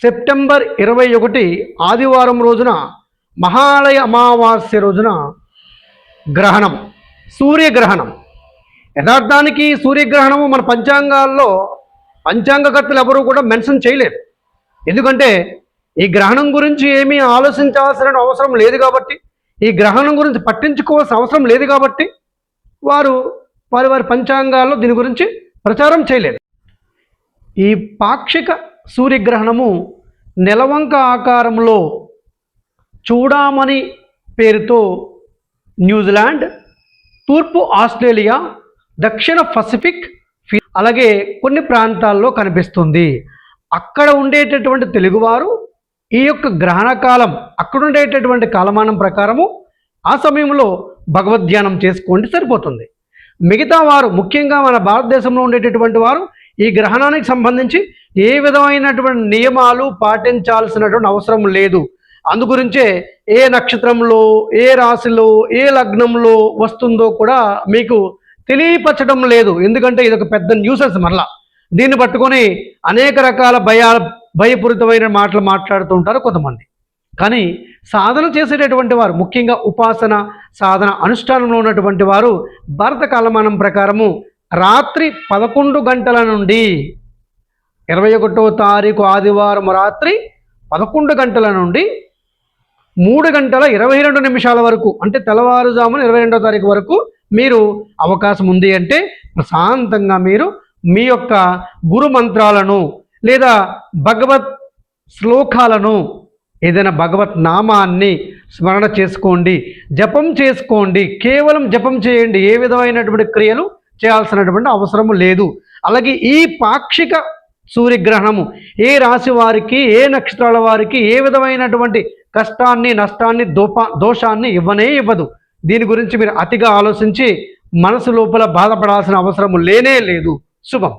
September 21 ఆదివారం రోజున మహాలయ అమావాస్య రోజున గ్రహణం, సూర్యగ్రహణం. యథార్థానికి సూర్యగ్రహణము మన పంచాంగాల్లో పంచాంగకర్తలు ఎవరూ కూడా మెన్షన్ చేయలేదు. ఎందుకంటే ఈ గ్రహణం గురించి ఏమీ ఆలోచించాల్సిన అవసరం లేదు కాబట్టి, ఈ గ్రహణం గురించి పట్టించుకోవాల్సిన అవసరం లేదు కాబట్టి వారి వారి పంచాంగాల్లో దీని గురించి ప్రచారం చేయలేదు. ఈ పాక్షిక సూర్యగ్రహణము నెలవంక ఆకారంలో చూడామణి పేరుతో న్యూజిలాండ్, తూర్పు ఆస్ట్రేలియా, దక్షిణ పసిఫిక్, అలాగే కొన్ని ప్రాంతాల్లో కనిపిస్తుంది. అక్కడ ఉండేటటువంటి తెలుగువారు ఈ యొక్క గ్రహణ కాలం, అక్కడ ఉండేటటువంటి కాలమానం ప్రకారము ఆ సమయంలో భగవద్ధ్యానం చేసుకోండి, సరిపోతుంది. మిగతా వారు, ముఖ్యంగా మన భారతదేశంలో ఉండేటటువంటి వారు ఈ గ్రహణానికి సంబంధించి ఏ విధమైనటువంటి నియమాలు పాటించాల్సినటువంటి అవసరం లేదు. అందుగురించే ఏ నక్షత్రంలో, ఏ రాశిలో, ఏ లగ్నంలో వస్తుందో కూడా మీకు తెలియపరచడం లేదు. ఎందుకంటే ఇది ఒక పెద్ద న్యూసెన్స్. మరలా దీన్ని పట్టుకొని అనేక రకాల భయపూరితమైన మాటలు మాట్లాడుతూ ఉంటారు కొంతమంది. కానీ సాధన చేసేటటువంటి వారు, ముఖ్యంగా ఉపాసన సాధన అనుష్ఠానంలో ఉన్నటువంటి వారు భారత కాలమానం ప్రకారము రాత్రి 11 గంటల నుండి 21వ తారీఖు ఆదివారం రాత్రి 11 గంటల నుండి 3 గంటల 22 నిమిషాల వరకు, అంటే తెల్లవారుజామున 22వ తారీఖు వరకు మీరు అవకాశం ఉంది. అంటే ప్రశాంతంగా మీరు మీ యొక్క గురు మంత్రాలను లేదా భగవత్ శ్లోకాలను, ఏదైనా భగవత్ నామాన్ని స్మరణ చేసుకోండి, జపం చేసుకోండి. కేవలం జపం చేయండి, ఏ విధమైనటువంటి క్రియలు చేయాల్సినటువంటి అవసరము లేదు. అలాగే ఈ పాక్షిక సూర్యగ్రహణము ఏ రాశి వారికి, ఏ నక్షత్రాల వారికి ఏ విధమైనటువంటి కష్టాన్ని, నష్టాన్ని, దోషాన్ని ఇవ్వనే ఇవ్వదు. దీని గురించి మీరు అతిగా ఆలోచించి మనసు లోపల బాధపడాల్సిన అవసరము లేనే లేదు. శుభం.